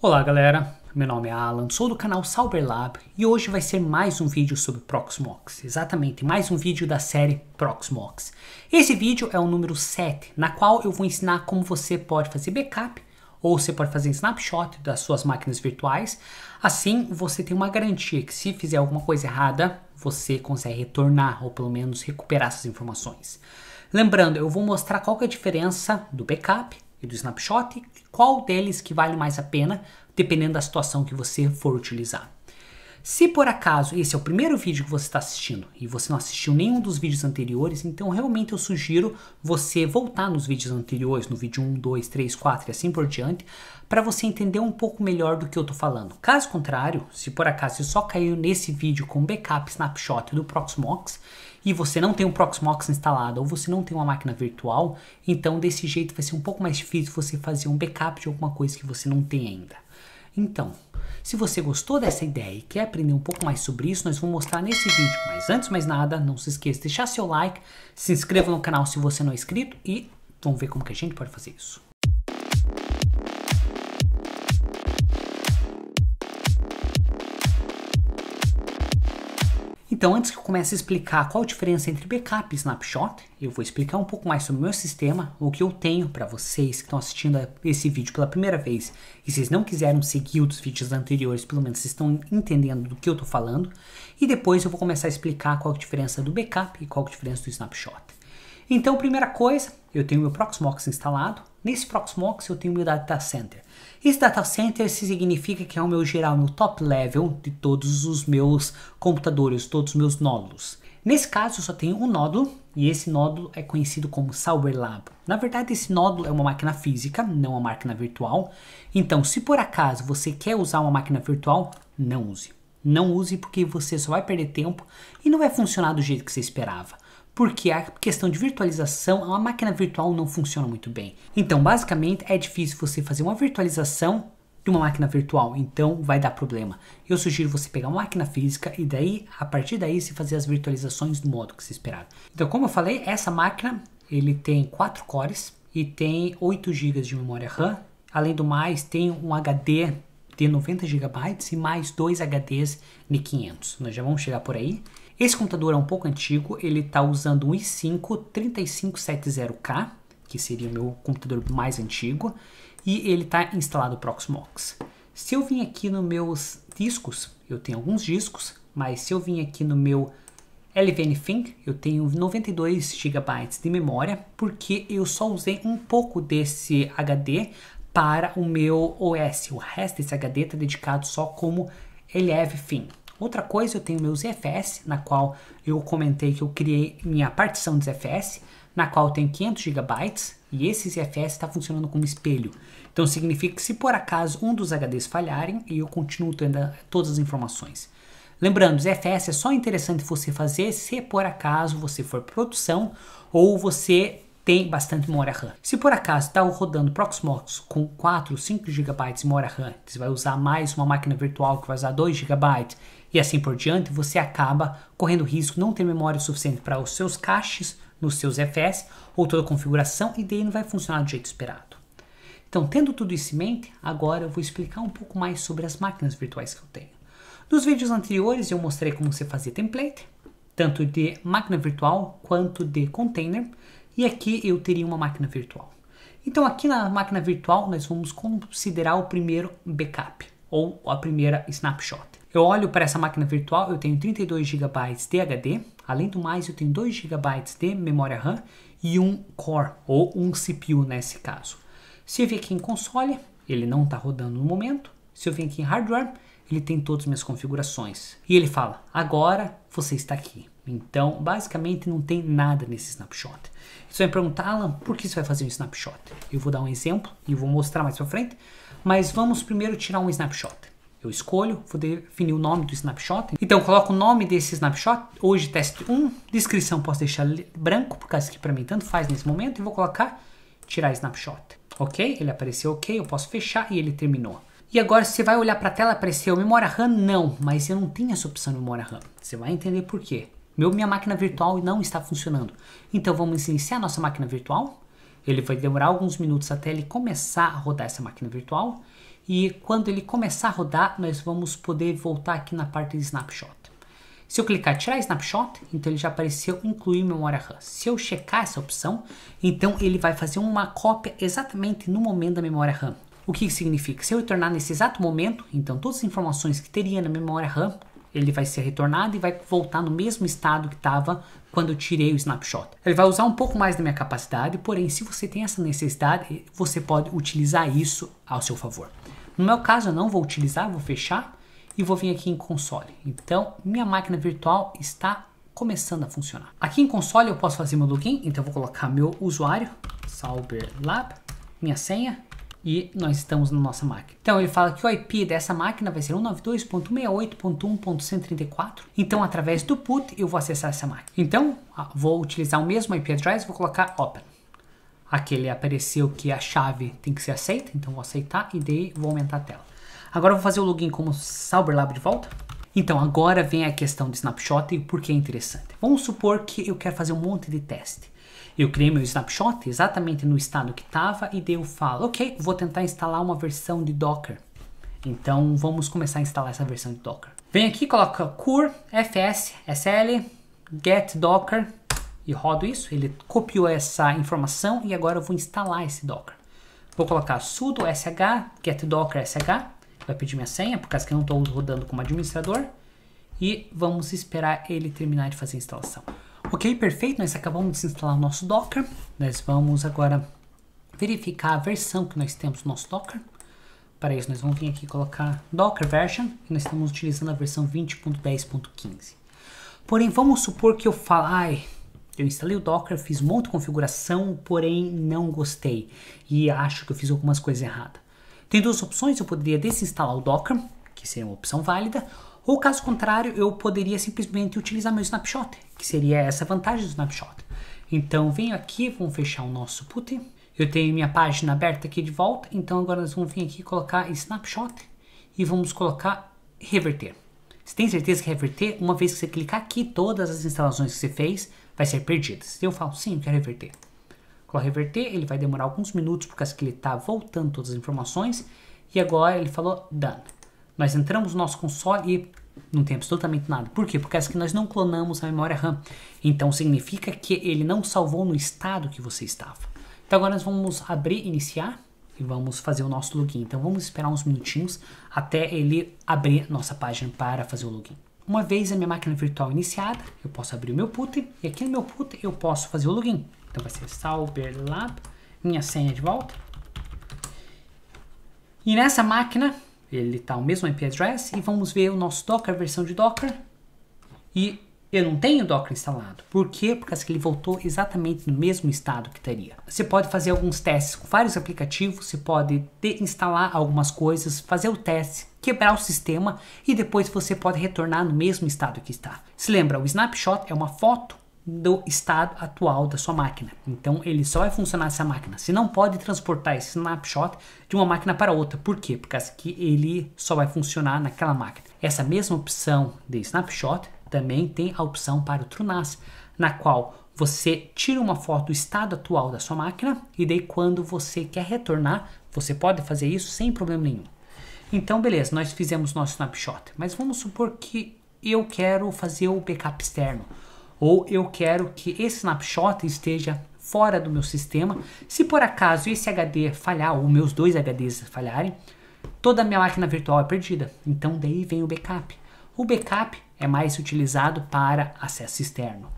Olá galera, meu nome é Alan, sou do canal Sauberlab e hoje vai ser mais um vídeo sobre Proxmox, exatamente, mais um vídeo da série Proxmox. Esse vídeo é o número 7, na qual eu vou ensinar como você pode fazer backup ou você pode fazer snapshot das suas máquinas virtuais. Assim você tem uma garantia que se fizer alguma coisa errada, você consegue retornar ou pelo menos recuperar essas informações. Lembrando, eu vou mostrar qual que é a diferença do backup e do snapshot, qual deles que vale mais a pena, dependendo da situação que você for utilizar. Se por acaso esse é o primeiro vídeo que você está assistindo e você não assistiu nenhum dos vídeos anteriores, então realmente eu sugiro você voltar nos vídeos anteriores, no vídeo 1, 2, 3, 4 e assim por diante, para você entender um pouco melhor do que eu estou falando. Caso contrário, se por acaso você só caiu nesse vídeo com backup snapshot do Proxmox e você não tem um Proxmox instalado ou você não tem uma máquina virtual, então desse jeito vai ser um pouco mais difícil você fazer um backup de alguma coisa que você não tem ainda. Então, se você gostou dessa ideia e quer aprender um pouco mais sobre isso, nós vamos mostrar nesse vídeo. Mas antes de mais nada, não se esqueça de deixar seu like, se inscreva no canal se você não é inscrito e vamos ver como que a gente pode fazer isso. Então, antes que eu comece a explicar qual a diferença entre backup e snapshot, eu vou explicar um pouco mais sobre o meu sistema, o que eu tenho para vocês que estão assistindo esse vídeo pela primeira vez e vocês não quiseram seguir os vídeos anteriores, pelo menos vocês estão entendendo do que eu estou falando, e depois eu vou começar a explicar qual a diferença do backup e qual a diferença do snapshot. Então, primeira coisa, eu tenho meu Proxmox instalado. Nesse Proxmox eu tenho meu Data Center. Esse Data Center significa que é o meu geral, meu top level de todos os meus computadores, todos os meus nódulos. Nesse caso eu só tenho um nódulo e esse nódulo é conhecido como Sauberlab. Na verdade esse nódulo é uma máquina física, não uma máquina virtual. Então se por acaso você quer usar uma máquina virtual, não use. Não use porque você só vai perder tempo e não vai funcionar do jeito que você esperava. Porque a questão de virtualização, uma máquina virtual não funciona muito bem. Então, basicamente, é difícil você fazer uma virtualização de uma máquina virtual, então vai dar problema. Eu sugiro você pegar uma máquina física e daí, a partir daí, você fazer as virtualizações do modo que você esperava. Então, como eu falei, essa máquina, ele tem 4 cores e tem 8 GB de memória RAM. Além do mais, tem um HD de 90 GB e mais 2 HDs de 500. Nós já vamos chegar por aí. Esse computador é um pouco antigo, ele está usando um i5 3570K, que seria o meu computador mais antigo, e ele está instalado o Proxmox. Se eu vim aqui nos meus discos, eu tenho alguns discos, mas se eu vim aqui no meu LVNFink, eu tenho 92 GB de memória, porque eu só usei um pouco desse HD para o meu OS. O resto desse HD está dedicado só como LVFink. Outra coisa, eu tenho meu ZFS, na qual eu comentei que eu criei minha partição de ZFS, na qual eu tenho 500 GB e esse ZFS está funcionando como espelho. Então significa que se por acaso um dos HDs falharem, eu continuo tendo todas as informações. Lembrando, ZFS é só interessante você fazer se por acaso você for produção ou você tem bastante memória RAM. Se por acaso está rodando Proxmox com 4 ou 5 GB de memória RAM, você vai usar mais uma máquina virtual que vai usar 2 GB e assim por diante, você acaba correndo risco de não ter memória suficiente para os seus caches, nos seus FS ou toda a configuração e daí não vai funcionar do jeito esperado. Então, tendo tudo isso em mente, agora eu vou explicar um pouco mais sobre as máquinas virtuais que eu tenho. Nos vídeos anteriores eu mostrei como você fazia template, tanto de máquina virtual quanto de container, e aqui eu teria uma máquina virtual. Então aqui na máquina virtual nós vamos considerar o primeiro backup, ou a primeira snapshot. Eu olho para essa máquina virtual, eu tenho 32 GB de HD, além do mais eu tenho 2 GB de memória RAM e um core, ou um CPU nesse caso. Se eu vir aqui em console, ele não está rodando no momento. Se eu vir aqui em hardware, ele tem todas as minhas configurações. E ele fala, agora você está aqui. Então, basicamente não tem nada nesse snapshot. Você vai perguntar, Alan, por que você vai fazer um snapshot? Eu vou dar um exemplo e vou mostrar mais para frente, mas vamos primeiro tirar um snapshot. Eu escolho, vou definir o nome do snapshot. Então, eu coloco o nome desse snapshot, hoje teste 1, descrição posso deixar branco, por causa que para mim tanto faz nesse momento, e vou colocar tirar snapshot. Ok? Ele apareceu ok, eu posso fechar e ele terminou. E agora você vai olhar para a tela, apareceu memória RAM? Não, mas eu não tenho essa opção de memória RAM. Você vai entender por quê. Minha máquina virtual não está funcionando. Então vamos iniciar a nossa máquina virtual. Ele vai demorar alguns minutos até ele começar a rodar essa máquina virtual. e quando ele começar a rodar, nós vamos poder voltar aqui na parte de snapshot. Se eu clicar tirar snapshot, então ele já apareceu incluir memória RAM. Se eu checar essa opção, então ele vai fazer uma cópia exatamente no momento da memória RAM. O que significa? Se eu retornar nesse exato momento, então todas as informações que teria na memória RAM, ele vai ser retornado e vai voltar no mesmo estado que estava quando eu tirei o snapshot. Ele vai usar um pouco mais da minha capacidade, porém, se você tem essa necessidade, você pode utilizar isso ao seu favor. No meu caso, eu não vou utilizar, vou fechar e vou vir aqui em console. Então, minha máquina virtual está começando a funcionar. Aqui em console eu posso fazer meu login, então eu vou colocar meu usuário, SauberLab, minha senha, e nós estamos na nossa máquina. Então ele fala que o IP dessa máquina vai ser 192.68.1.134. Então através do PUT eu vou acessar essa máquina. Então vou utilizar o mesmo IP address, vou colocar Open. Aqui ele apareceu que a chave tem que ser aceita, então vou aceitar e daí vou aumentar a tela. Agora eu vou fazer o login como SauberLab de volta. Então agora vem a questão do snapshot e por que é interessante. Vamos supor que eu quero fazer um monte de teste. Eu criei meu snapshot exatamente no estado que estava e daí eu falo, ok, vou tentar instalar uma versão de Docker. Então vamos começar a instalar essa versão de Docker. Vem aqui, coloca cur fs sl get docker e rodo isso. Ele copiou essa informação e agora eu vou instalar esse Docker. Vou colocar sudo sh get docker sh, vai pedir minha senha por causa que eu não estou rodando como administrador e vamos esperar ele terminar de fazer a instalação. Ok, perfeito, nós acabamos de instalar o nosso Docker. Nós vamos agora verificar a versão que nós temos no nosso Docker. Para isso, nós vamos vir aqui e colocar Docker Version. E nós estamos utilizando a versão 20.10.15. Porém, vamos supor que eu fale, eu instalei o Docker, fiz um monte de configuração, porém não gostei. E acho que eu fiz algumas coisas erradas. Tem duas opções, eu poderia desinstalar o Docker, que seria uma opção válida. Ou caso contrário, eu poderia simplesmente utilizar meu snapshot, que seria essa vantagem do snapshot. Então venho aqui, vamos fechar o nosso PUT. Eu tenho minha página aberta aqui de volta, então agora nós vamos vir aqui colocar snapshot e vamos colocar reverter. Você tem certeza que reverter? Uma vez que você clicar aqui, todas as instalações que você fez vai ser perdidas. Eu falo, sim, eu quero reverter. Coloco reverter, ele vai demorar alguns minutos por causa que ele está voltando todas as informações. E agora ele falou done. Nós entramos no nosso console e não tem absolutamente nada. Por quê? Porque nós não clonamos a memória RAM. Então significa que ele não salvou no estado que você estava. Então agora nós vamos abrir, iniciar e vamos fazer o nosso login. Então vamos esperar uns minutinhos até ele abrir nossa página para fazer o login. Uma vez a minha máquina virtual iniciada, eu posso abrir o meu PUT e aqui no meu PUT eu posso fazer o login. Então vai ser SauberLab, minha senha de volta. E nessa máquina ele está o mesmo IP address e vamos ver o nosso Docker, a versão de Docker. E eu não tenho Docker instalado. Por quê? Porque ele voltou exatamente no mesmo estado que estaria. Você pode fazer alguns testes com vários aplicativos, você pode instalar algumas coisas, fazer o teste, quebrar o sistema e depois você pode retornar no mesmo estado que está. Se lembra, o snapshot é uma foto do estado atual da sua máquina. Então ele só vai funcionar nessa máquina. Você não pode transportar esse snapshot de uma máquina para outra. Por quê? Porque ele só vai funcionar naquela máquina. Essa mesma opção de snapshot também tem a opção para o TrueNAS, na qual você tira uma foto do estado atual da sua máquina e daí quando você quer retornar, você pode fazer isso sem problema nenhum. Então beleza, nós fizemos nosso snapshot, mas vamos supor que eu quero fazer o backup externo. Ou eu quero que esse snapshot esteja fora do meu sistema. Se por acaso esse HD falhar, ou meus dois HDs falharem, toda a minha máquina virtual é perdida. Então daí vem o backup. O backup é mais utilizado para acesso externo.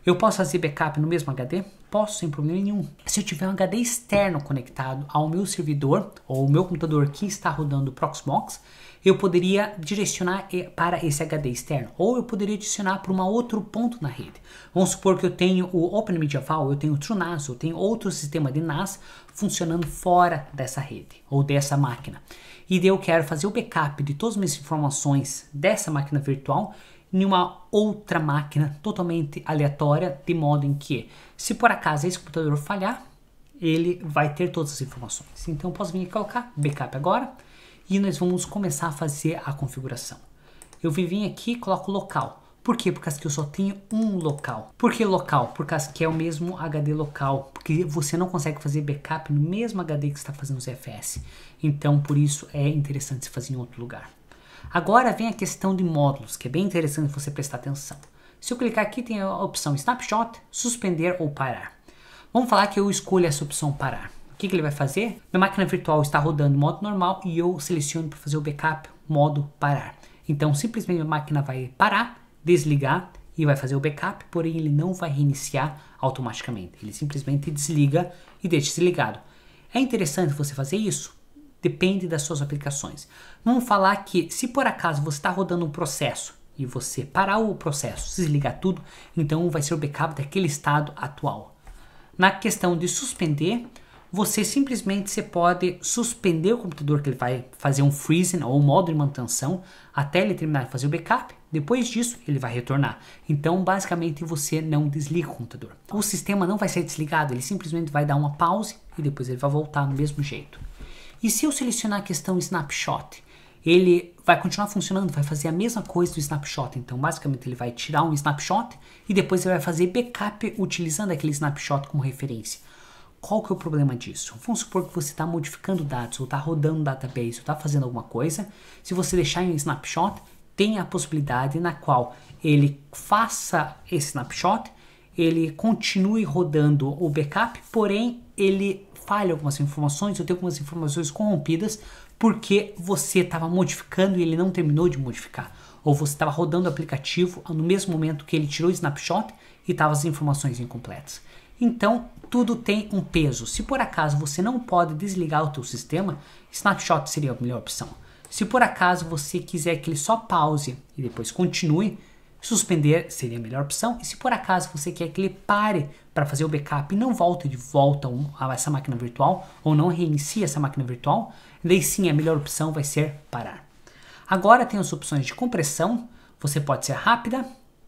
Eu posso fazer backup no mesmo HD? Posso, sem problema nenhum. Se eu tiver um HD externo conectado ao meu servidor, ou o meu computador que está rodando o Proxmox, eu poderia direcionar para esse HD externo, ou eu poderia direcionar para um outro ponto na rede. Vamos supor que eu tenho o OpenMediaVault, eu tenho o TrueNAS, eu tenho outro sistema de NAS funcionando fora dessa rede, ou dessa máquina. E daí eu quero fazer o backup de todas as minhas informações dessa máquina virtual em uma outra máquina totalmente aleatória, de modo em que, se por acaso esse computador falhar, ele vai ter todas as informações. Então eu posso vir e colocar backup agora, e nós vamos começar a fazer a configuração. Eu vim aqui e coloco local. Por quê? Por causa que eu só tenho um local. Por que local? Por causa que é o mesmo HD local. Porque você não consegue fazer backup no mesmo HD que você está fazendo o ZFS. Então, por isso é interessante se fazer em outro lugar. Agora vem a questão de módulos, que é bem interessante você prestar atenção. Se eu clicar aqui, tem a opção Snapshot, Suspender ou Parar. Vamos falar que eu escolho essa opção Parar. O que ele vai fazer? Minha máquina virtual está rodando em modo normal e eu seleciono para fazer o backup modo Parar. Então, simplesmente a máquina vai parar, desligar e vai fazer o backup, porém ele não vai reiniciar automaticamente. Ele simplesmente desliga e deixa desligado. É interessante você fazer isso? Depende das suas aplicações. Vamos falar que se por acaso você está rodando um processo e você parar o processo, desligar tudo, então vai ser o backup daquele estado atual. Na questão de suspender, você simplesmente pode suspender o computador, que ele vai fazer um freezing ou um modo de manutenção até ele terminar de fazer o backup. Depois disso, ele vai retornar. Então, basicamente, você não desliga o computador. O sistema não vai ser desligado, ele simplesmente vai dar uma pause e depois ele vai voltar do mesmo jeito. E se eu selecionar a questão Snapshot, ele vai continuar funcionando, vai fazer a mesma coisa do Snapshot. Então, basicamente, ele vai tirar um Snapshot e depois ele vai fazer backup utilizando aquele Snapshot como referência. Qual que é o problema disso? Vamos supor que você está modificando dados, ou está rodando um database, ou está fazendo alguma coisa. Se você deixar em Snapshot, tem a possibilidade na qual ele faça esse Snapshot, ele continue rodando o backup, porém ele falha algumas informações, ou tem algumas informações corrompidas, porque você estava modificando e ele não terminou de modificar. Ou você estava rodando o aplicativo no mesmo momento que ele tirou o snapshot e estavam as informações incompletas. Então, tudo tem um peso. Se por acaso você não pode desligar o teu sistema, snapshot seria a melhor opção. Se por acaso você quiser que ele só pause e depois continue, suspender seria a melhor opção. E se por acaso você quer que ele pare para fazer o backup e não volte de volta a essa máquina virtual, ou não reinicie essa máquina virtual, daí sim a melhor opção vai ser parar. Agora tem as opções de compressão. Você pode ser rápida,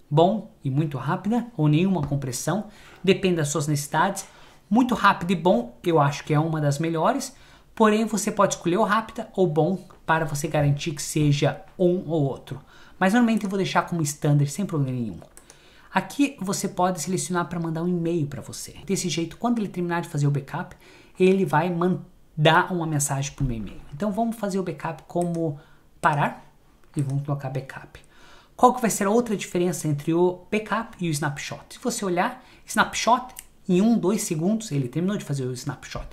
bom e muito rápida, ou nenhuma compressão, depende das suas necessidades. Muito rápido e bom eu acho que é uma das melhores, porém você pode escolher o rápida ou bom para você garantir que seja um ou outro. Mas normalmente eu vou deixar como standard sem problema nenhum. Aqui você pode selecionar para mandar um e-mail para você. Desse jeito, quando ele terminar de fazer o backup, ele vai mandar uma mensagem para o meu e-mail. Então vamos fazer o backup como parar e vamos colocar backup. Qual que vai ser a outra diferença entre o backup e o snapshot? Se você olhar, snapshot, em 1, 2 segundos, ele terminou de fazer o snapshot.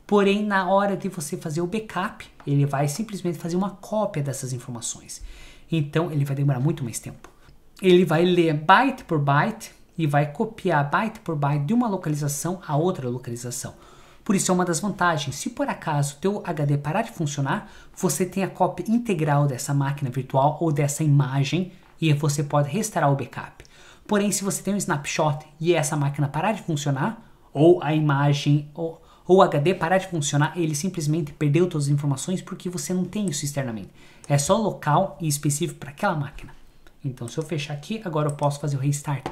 Porém, na hora de você fazer o backup, ele vai simplesmente fazer uma cópia dessas informações. Então, ele vai demorar muito mais tempo. Ele vai ler byte por byte e vai copiar byte por byte de uma localização a outra localização. Por isso é uma das vantagens. Se por acaso o teu HD parar de funcionar, você tem a cópia integral dessa máquina virtual ou dessa imagem e você pode restaurar o backup. Porém, se você tem um snapshot e essa máquina parar de funcionar, ou a imagem ou o HD parar de funcionar, ele simplesmente perdeu todas as informações porque você não tem isso externamente. É só local e específico para aquela máquina. Então, se eu fechar aqui, agora eu posso fazer o restart.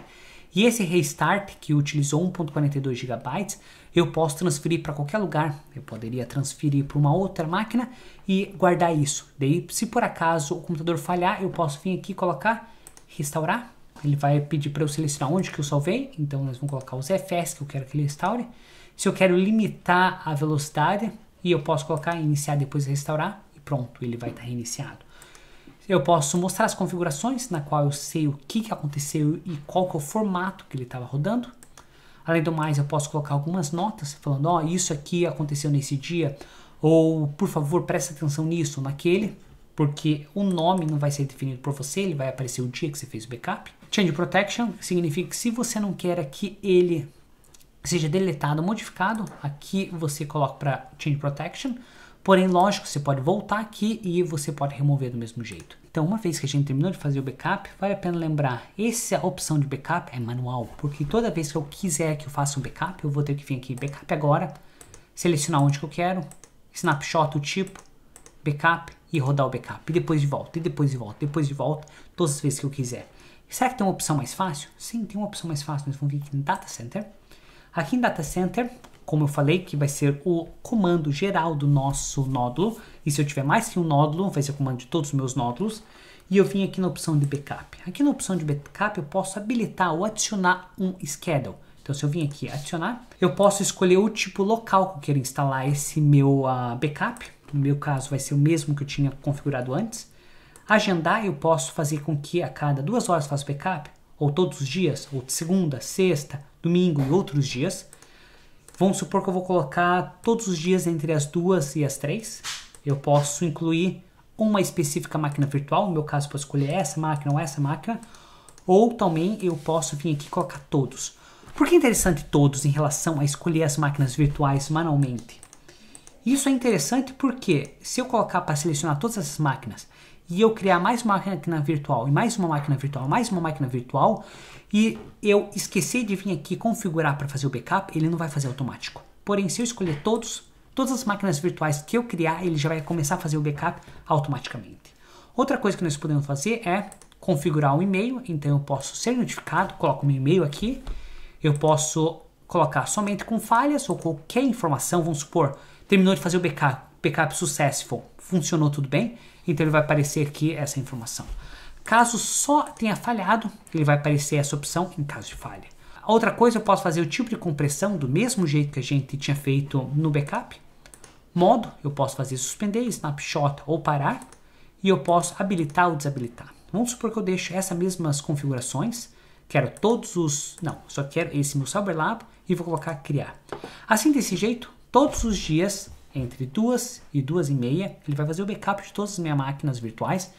E esse restart, que utilizou 1.42 GB, eu posso transferir para qualquer lugar. Eu poderia transferir para uma outra máquina e guardar isso. Daí, se por acaso o computador falhar, eu posso vir aqui e colocar restaurar. Ele vai pedir para eu selecionar onde que eu salvei. Então, nós vamos colocar os ZFS que eu quero que ele restaure. Se eu quero limitar a velocidade, e eu posso colocar iniciar depois restaurar, e pronto, ele vai estar reiniciado. Eu posso mostrar as configurações, na qual eu sei o que aconteceu e qual que é o formato que ele estava rodando. Além do mais, eu posso colocar algumas notas, falando, ó, isso aqui aconteceu nesse dia, ou, por favor, preste atenção nisso ou naquele, porque o nome não vai ser definido por você, ele vai aparecer o dia que você fez o backup. Change Protection significa que se você não quer que ele seja deletado ou modificado, aqui você coloca para Change Protection, porém, lógico, você pode voltar aqui e você pode remover do mesmo jeito. Então, uma vez que a gente terminou de fazer o backup, vale a pena lembrar, essa opção de backup é manual, porque toda vez que eu quiser que eu faça um backup, eu vou ter que vir aqui, backup agora, selecionar onde que eu quero, snapshot o tipo, backup e rodar o backup, e depois de volta, e depois de volta, depois de volta, todas as vezes que eu quiser. Será que tem uma opção mais fácil? Sim, tem uma opção mais fácil, nós vamos vir aqui em Data Center. Aqui em Data Center, como eu falei, que vai ser o comando geral do nosso nódulo. E se eu tiver mais que um nódulo, vai ser o comando de todos os meus nódulos. e eu vim aqui na opção de backup. Aqui na opção de backup eu posso habilitar ou adicionar um schedule. Então se eu vim aqui adicionar, eu posso escolher o tipo local que eu quero instalar esse meu backup. No meu caso vai ser o mesmo que eu tinha configurado antes. Agendar, eu posso fazer com que a cada 2 horas faça backup, ou todos os dias, ou de segunda, sexta, domingo e outros dias. Vamos supor que eu vou colocar todos os dias entre as 2 e as 3. Eu posso incluir uma específica máquina virtual, no meu caso eu posso escolher essa máquina ou essa máquina, ou também eu posso vir aqui e colocar todos. Por que é interessante todos em relação a escolher as máquinas virtuais manualmente? Isso é interessante porque se eu colocar para selecionar todas essas máquinas e eu criar mais uma máquina virtual e mais uma máquina virtual, mais uma máquina virtual, e eu esquecer de vir aqui configurar para fazer o backup, ele não vai fazer automático. Porém, se eu escolher todas as máquinas virtuais que eu criar, ele já vai começar a fazer o backup automaticamente. Outra coisa que nós podemos fazer é configurar o e-mail. Então eu posso ser notificado, coloco meu e-mail aqui. Eu posso colocar somente com falhas ou qualquer informação, vamos supor, terminou de fazer o backup successful, funcionou tudo bem, então ele vai aparecer aqui essa informação. Caso só tenha falhado, ele vai aparecer essa opção em caso de falha. Outra coisa, eu posso fazer o tipo de compressão do mesmo jeito que a gente tinha feito no backup. Modo, eu posso fazer suspender, snapshot ou parar, e eu posso habilitar ou desabilitar. Vamos supor que eu deixo essas mesmas configurações. Quero todos os... Não, só quero esse meu Cyberlab e vou colocar criar. Assim, desse jeito, todos os dias, entre 2 e 2h30, ele vai fazer o backup de todas as minhas máquinas virtuais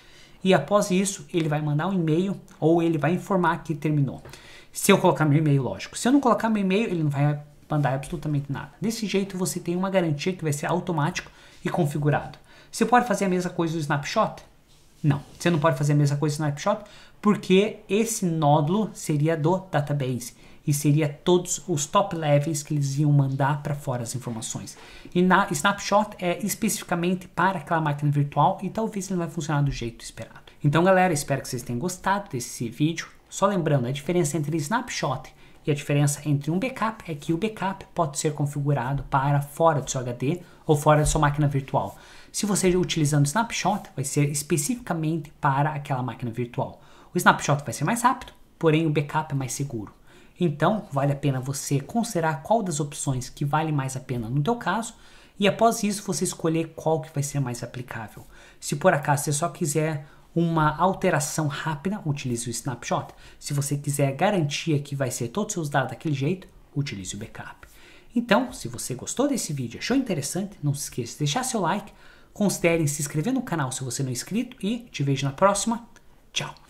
e após isso, ele vai mandar um e-mail ou ele vai informar que terminou. Se eu colocar meu e-mail, lógico. Se eu não colocar meu e-mail, ele não vai mandar absolutamente nada. Desse jeito, você tem uma garantia que vai ser automático e configurado. Você pode fazer a mesma coisa do snapshot? Não, você não pode fazer a mesma coisa no snapshot porque esse nódulo seria do database e seria todos os top levels que eles iam mandar para fora as informações. E na snapshot é especificamente para aquela máquina virtual e talvez ele não vai funcionar do jeito esperado. Então galera, espero que vocês tenham gostado desse vídeo. Só lembrando, a diferença entre snapshot e a diferença entre um backup é que o backup pode ser configurado para fora do seu HD ou fora da sua máquina virtual. Se você utilizando snapshot, vai ser especificamente para aquela máquina virtual. O snapshot vai ser mais rápido, porém o backup é mais seguro. Então, vale a pena você considerar qual das opções que vale mais a pena no teu caso e após isso você escolher qual que vai ser mais aplicável. Se por acaso você só quiser uma alteração rápida, utilize o snapshot. Se você quiser garantia que vai ser todos os seus dados daquele jeito, utilize o backup. Então, se você gostou desse vídeo, achou interessante, não se esqueça de deixar seu like, considere se inscrever no canal se você não é inscrito e te vejo na próxima. Tchau!